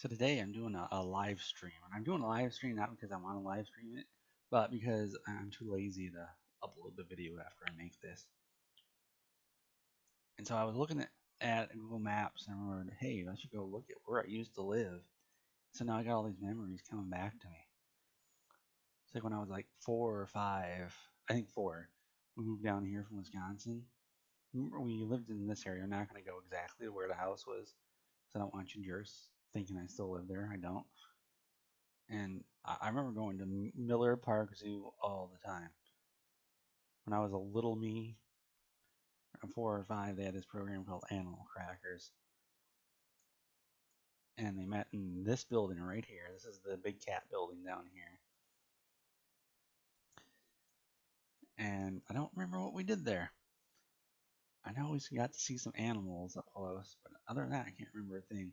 So today I'm doing a live stream, and I'm doing a live stream not because I want to live stream it, but because I'm too lazy to upload the video after I make this. And so I was looking at Google Maps and I remembered, hey, I should go look at where I used to live. So now I got all these memories coming back to me. It's like when I was like 4 or 5, I think 4, we moved down here from Wisconsin. We lived in this area. I'm not going to go exactly to where the house was, so I don't want you jerks thinking I still live there. I don't. And I remember going to Miller Park Zoo all the time. When I was a little me, 4 or 5, they had this program called Animal Crackers. And they met in this building right here. This is the big cat building down here. And I don't remember what we did there. I know we got to see some animals up close, but other than that, I can't remember a thing.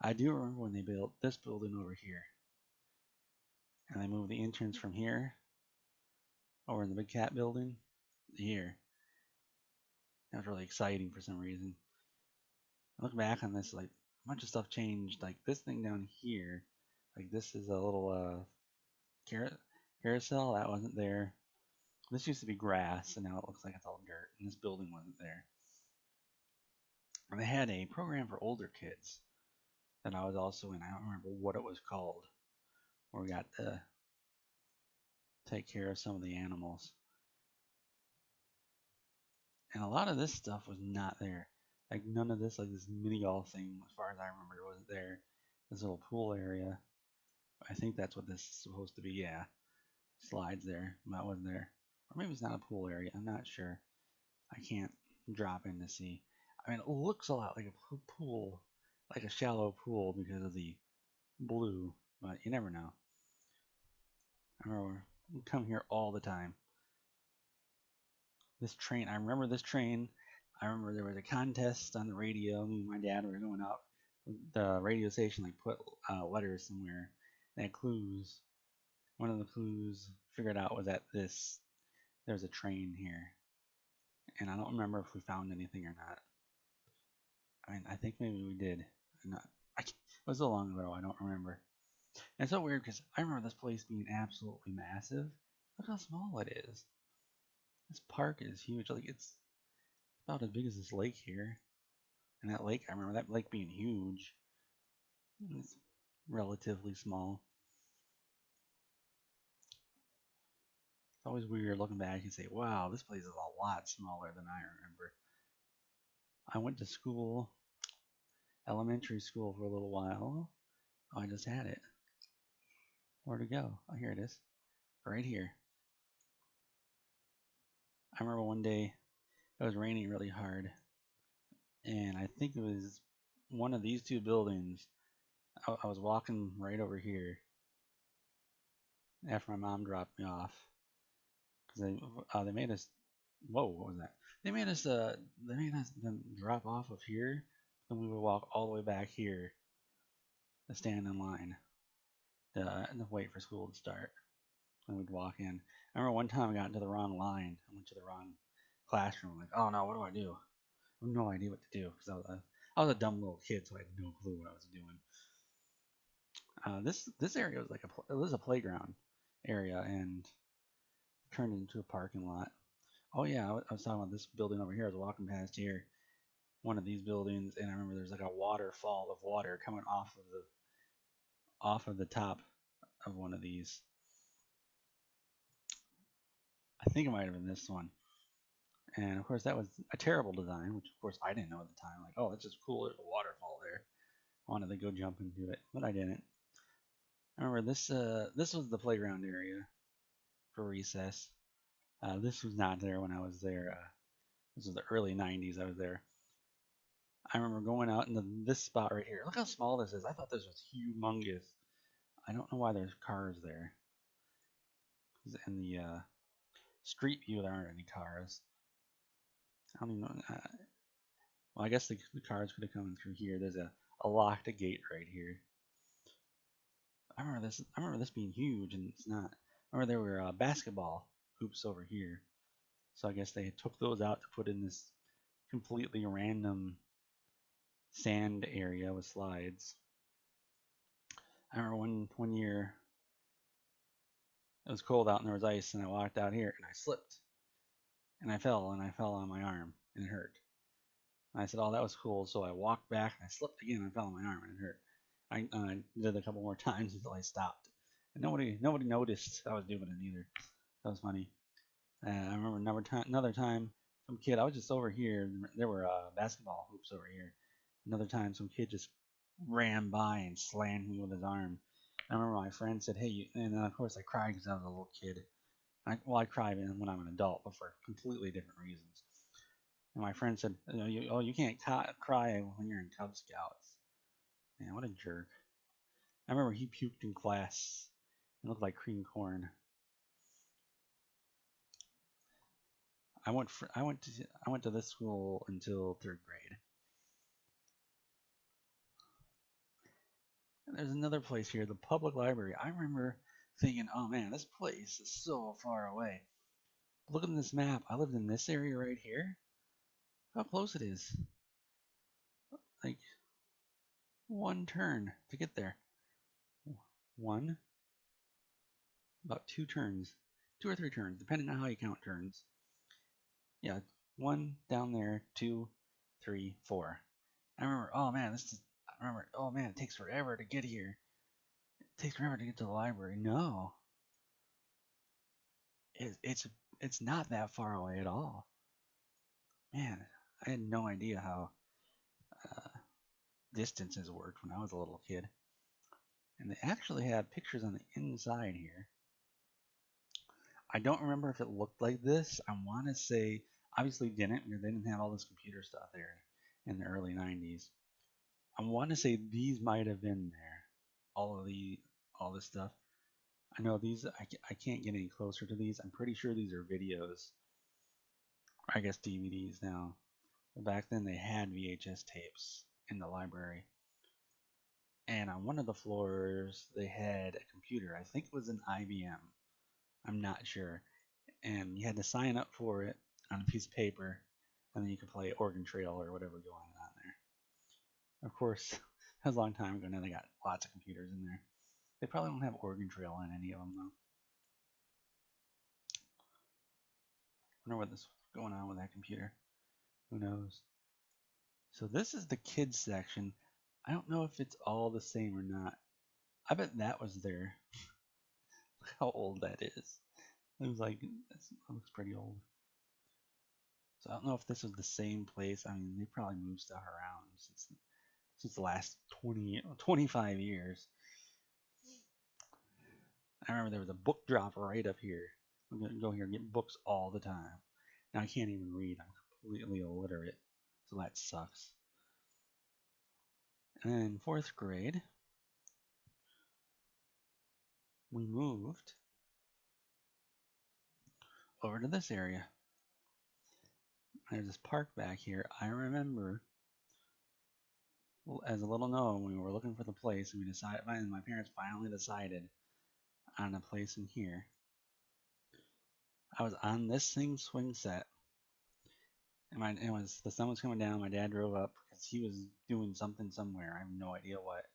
I do remember when they built this building over here. And they moved the entrance from here over in the big cat building to here. That was really exciting for some reason. I look back on this, like a bunch of stuff changed. Like this thing down here, like this is a little carousel that wasn't there. This used to be grass, and now it looks like it's all dirt. And this building wasn't there. And they had a program for older kids that I was also in. I don't remember what it was called, where we got to take care of some of the animals. And a lot of this stuff was not there. Like none of this, like this mini golf thing, as far as I remember, wasn't there. This little pool area. I think that's what this is supposed to be. Yeah, slides there. That wasn't there. Or maybe it's not a pool area. I'm not sure. I can't drop in to see. I mean, it looks a lot like a pool, like a shallow pool because of the blue, but you never know. I remember we come here all the time. This train, I remember this train. I remember there was a contest on the radio. Me and my dad were going out. The radio station like put letters somewhere. They had clues. One of the clues figured out was that there's a train here, and I don't remember if we found anything or not. I mean, I think maybe we did. Not, it was so long ago, I don't remember. And it's so weird because I remember this place being absolutely massive. Look how small it is. This park is huge. Like it's about as big as this lake here. And that lake, I remember that lake being huge. It's relatively small. It's always weird looking back and say, wow, this place is a lot smaller than I remember. I went to school, elementary school for a little while. Oh, I just had it. Where'd it go? Oh, here it is. Right here. I remember one day it was raining really hard, and I think it was one of these two buildings. I was walking right over here after my mom dropped me off because they made us. Whoa, what was that? They made us then drop off of here, and we would walk all the way back here to stand in line to wait for school to start. And we'd walk in. I remember one time I got into the wrong line. I went to the wrong classroom. Like, oh no, what do I do? I have no idea what to do because I was a dumb little kid, so I had no clue what I was doing. This area was like it was a playground area and turned into a parking lot. Oh yeah, I was talking about this building over here. I was walking past here, one of these buildings, and I remember there's like a waterfall of water coming off of the top of one of these. I think it might have been this one. And of course, that was a terrible design, which of course I didn't know at the time. Like, oh, that's just cool. There's a waterfall there. I wanted to go jump into it, but I didn't. I remember this. This was the playground area for recess. This was not there when I was there. This was the early '90s. I was there. I remember going out into this spot right here. Look how small this is. I thought this was humongous. I don't know why there's cars there. In the street view, there aren't any cars. I don't even know. Well, I guess the cars could have come in through here. There's a locked gate right here. I remember this. I remember this being huge, and it's not. I remember there were basketball hoops over here. So I guess they took those out to put in this completely random sand area with slides. I remember one year it was cold out and there was ice, and I walked out here and I slipped and I fell on my arm and it hurt. And I said, "Oh, that was cool." So I walked back and I slipped again and I fell on my arm and it hurt. I did it a couple more times until I stopped, and nobody noticed I was doing it either. That was funny. I remember another time, some kid. I was just over here. There were basketball hoops over here. Another time, some kid just ran by and slammed me with his arm. I remember my friend said, "Hey," and then of course I cried because I was a little kid. I cry when I'm an adult, but for completely different reasons. And my friend said, you can't cry when you're in Cub Scouts." Man, what a jerk. I remember he puked in class. It looked like cream corn. I went to this school until third grade. And there's another place here, the public library. I remember thinking, oh man, this place is so far away. Look at this map. I lived in this area right here. How close it is. Like one turn to get there. One, about two turns. Two or three turns, depending on how you count turns. Yeah, one down there, two, three, four. I remember, oh man, oh man, it takes forever to get here. It takes forever to get to the library. No, it, it's it's not that far away at all. Man, I had no idea how uh, distances worked when I was a little kid. And they actually had pictures on the inside here. I don't remember if it looked like this. I want to say, obviously didn't, because they didn't have all this computer stuff there in the early 90s. I want to say these might have been there. All of all this stuff. I know these, I can't get any closer to these. I'm pretty sure these are videos. I guess DVDs now. But back then they had VHS tapes in the library. And on one of the floors they had a computer. I think it was an IBM. I'm not sure. And you had to sign up for it on a piece of paper, and then you could play Oregon Trail or whatever going on there. Of course, that was a long time ago. Now they got lots of computers in there. They probably don't have Oregon Trail on any of them though. I wonder what's going on with that computer. Who knows? So this is the kids section. I don't know if it's all the same or not. I bet that was there. Look how old that is. It was like, that looks pretty old. So I don't know if this was the same place. I mean, they probably moved stuff around since the last 25 years. I remember there was a book drop right up here. I'm going to go here and get books all the time. Now I can't even read. I'm completely illiterate. So that sucks. And then fourth grade, we moved over to this area. There's this park back here. I remember as a little Noah when we were looking for the place, and my parents finally decided on a place in here. I was on this swing set, and the sun was coming down. My dad drove up because he was doing something somewhere. I have no idea what.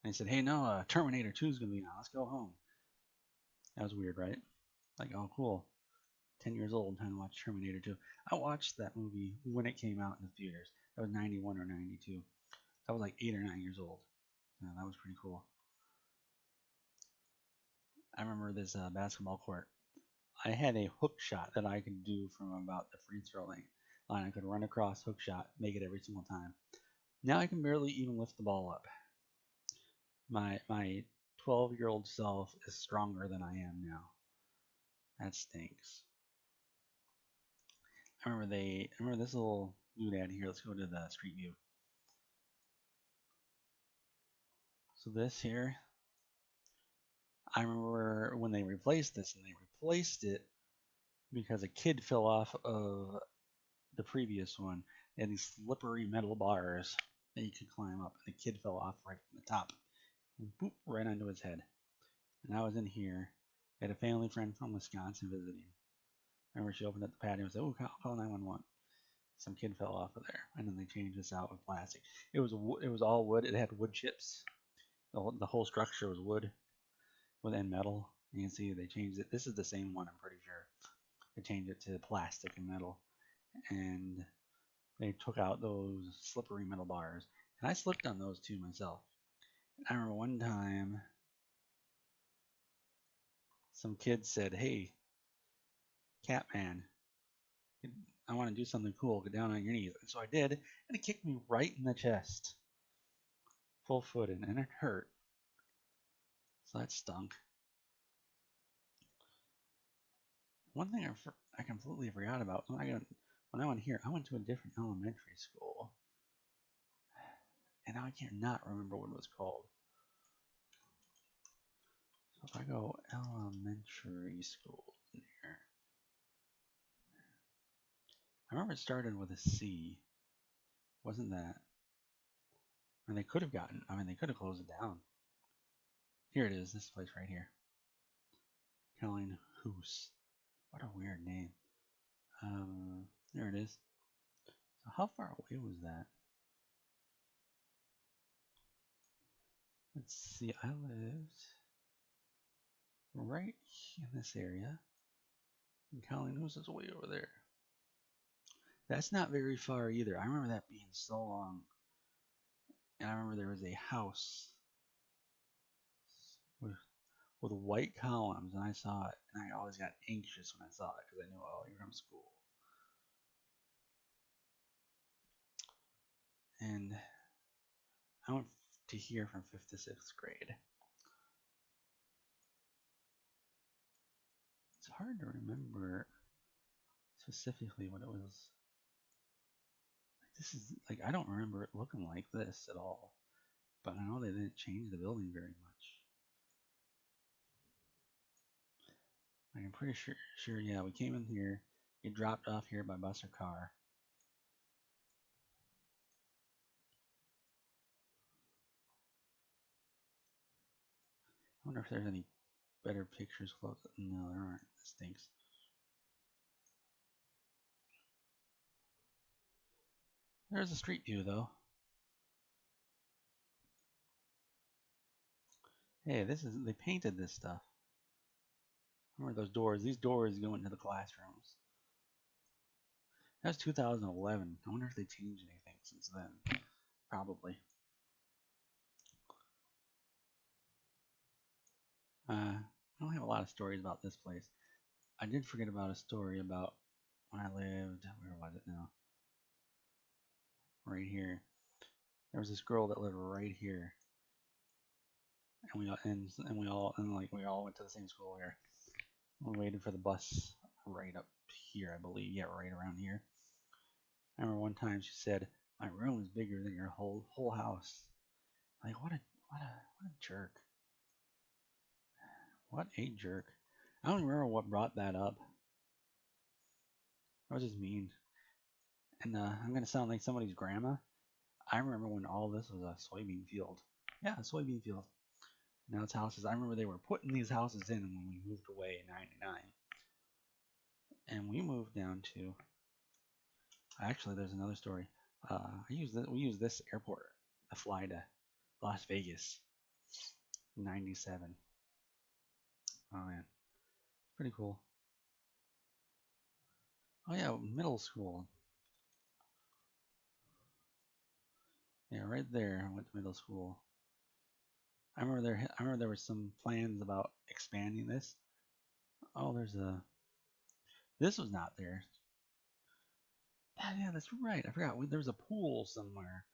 And he said, "Hey, Noah, Terminator 2 is gonna be on. Let's go home." That was weird, right? Like, oh, cool. 10 years old, time to watch Terminator 2. I watched that movie when it came out in the theaters. That was 91 or 92. I was like 8 or 9 years old. Yeah, that was pretty cool. I remember this basketball court. I had a hook shot that I could do from about the free throw line. I could run across, hook shot, make it every single time. Now I can barely even lift the ball up. My 12-year-old self is stronger than I am now. That stinks. I remember this little doodad here. Let's go to the street view. So this here, I remember when they replaced this, and they replaced it because a kid fell off of the previous one. They had these slippery metal bars that you could climb up, and the kid fell off right from the top, and boop, right onto his head. And I was in here. I had a family friend from Wisconsin visiting. I remember she opened up the patio and said, "Oh, call 911." Some kid fell off of there, and then they changed this out with plastic. It was all wood. It had wood chips. The whole structure was wood within metal. You can see they changed it. This is the same one, I'm pretty sure. They changed it to plastic and metal, and they took out those slippery metal bars. And I slipped on those too myself. I remember one time some kid said, "Hey, Catman, I want to do something cool. Get down on your knees." And so I did, and it kicked me right in the chest, full footed, and it hurt. So that stunk. One thing I completely forgot about when I went here, I went to a different elementary school, and now I can't not remember what it was called. So if I go elementary school here, I remember it started with a C. Wasn't that? And they could have they could have closed it down. Here it is, this place right here. Caroline Hoos. What a weird name. There it is. So how far away was that? Let's see, I lived right in this area. And Caroline Hoos is way over there. That's not very far either. I remember that being so long. And I remember there was a house with, with white columns, and I saw it, and I always got anxious when I saw it because I knew, oh, you're from school. And I went to here from 5th to 6th grade. It's hard to remember specifically what it was. This is like, I don't remember it looking like this at all, but I know they didn't change the building very much. Like, I'm pretty sure, yeah, we came in here, get dropped off here by bus or car. I wonder if there's any better pictures close. No, there aren't. That stinks. There's a street view though. Hey, they painted this stuff. Remember those doors? These doors go into the classrooms. That was 2011. I wonder if they changed anything since then. Probably. I don't have a lot of stories about this place. I did forget about a story about when I lived. Where was it now? Right here. There was this girl that lived right here, and we all went to the same school here. We waited for the bus right up here, I believe. Yeah, right around here. I remember one time she said, "My room is bigger than your whole house." Like, what a jerk. What a jerk. I don't remember what brought that up. That was just mean. And I'm gonna sound like somebody's grandma. I remember when all this was a soybean field. Yeah, a soybean field. Now it's houses. I remember they were putting these houses in when we moved away in '99. And we moved down to. Actually, there's another story. We use this airport to fly to Las Vegas. '97. Oh man, pretty cool. Oh yeah, middle school. Yeah, right there. I went to middle school. I remember there were some plans about expanding this. Oh, there's a. This was not there. Yeah, that's right. I forgot. There was a pool somewhere.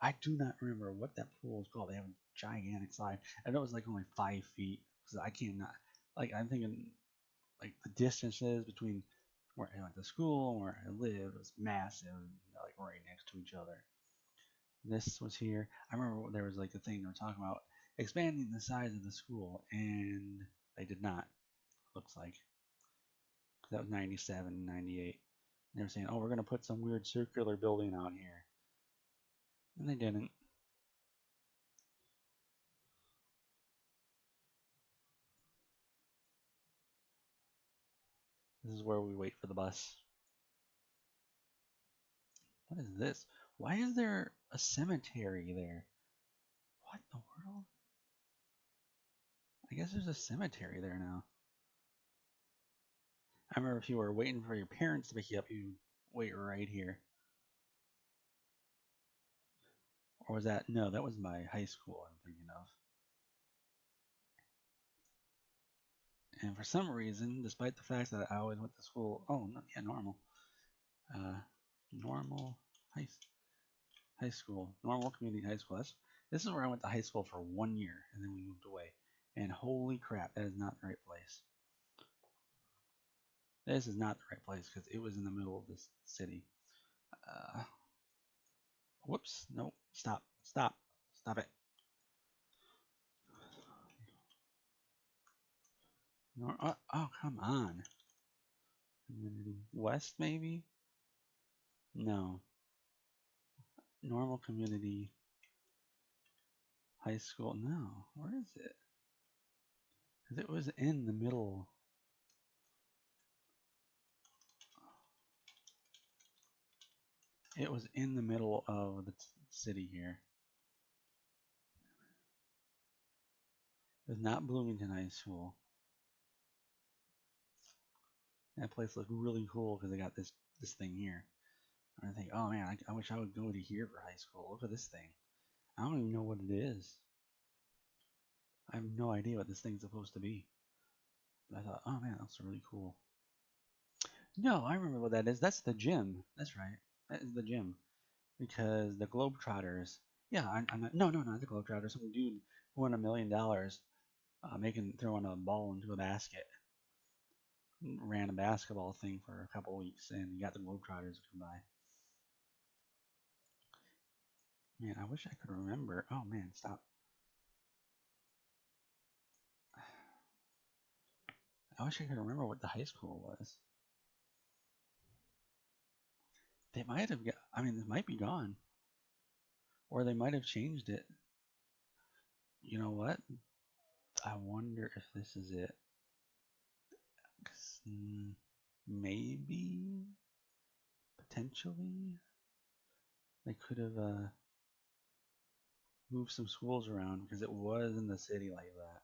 I do not remember what that pool is called. They have a gigantic slide. I know it was like only 5 feet. So I cannot. Like, I'm thinking, like, the distances between where I went to school and where I lived was massive, like right next to each other. This was here. I remember there was like a thing they were talking about expanding the size of the school, and they did not. Looks like that was '97, '98. They were saying, "Oh, we're gonna put some weird circular building out here," and they didn't. This is where we wait for the bus. What is this? Why is there a cemetery there? What in the world? I guess there's a cemetery there now. I remember if you were waiting for your parents to pick you up, you wait right here. Or was that? No, that was my high school I'm thinking of. And for some reason, despite the fact that I always went to school, oh, no, yeah, normal. Uh, normal high, high school, normal community high school. This is where I went to high school for 1 year, and then we moved away. And holy crap, that is not the right place. This is not the right place because it was in the middle of this city. Uh, whoops, nope, stop it. Oh, come on. Community West, maybe? No. Normal community high school. No. Where is it? Because it was in the middle. It was in the middle of the city here. It was not Bloomington High School. That place looked really cool because they got this thing here. And I think, oh man, I wish I would go to here for high school. Look at this thing. I don't even know what it is. I have no idea what this thing's supposed to be. But I thought, oh man, that's really cool. No, I remember what that is. That's the gym. That's right. That is the gym. Because the Globetrotters, yeah, I'm not, no, not the Globetrotters. Some dude who won $1 million, throwing a ball into a basket. Ran a basketball thing for a couple weeks, and he got the Globetrotters to come by. Man, I wish I could remember. Oh man, stop. I wish I could remember what the high school was. They might have got, I mean, it might be gone. Or they might have changed it. You know what? I wonder if this is it. Maybe, potentially, they could have moved some schools around because it was in the city like that.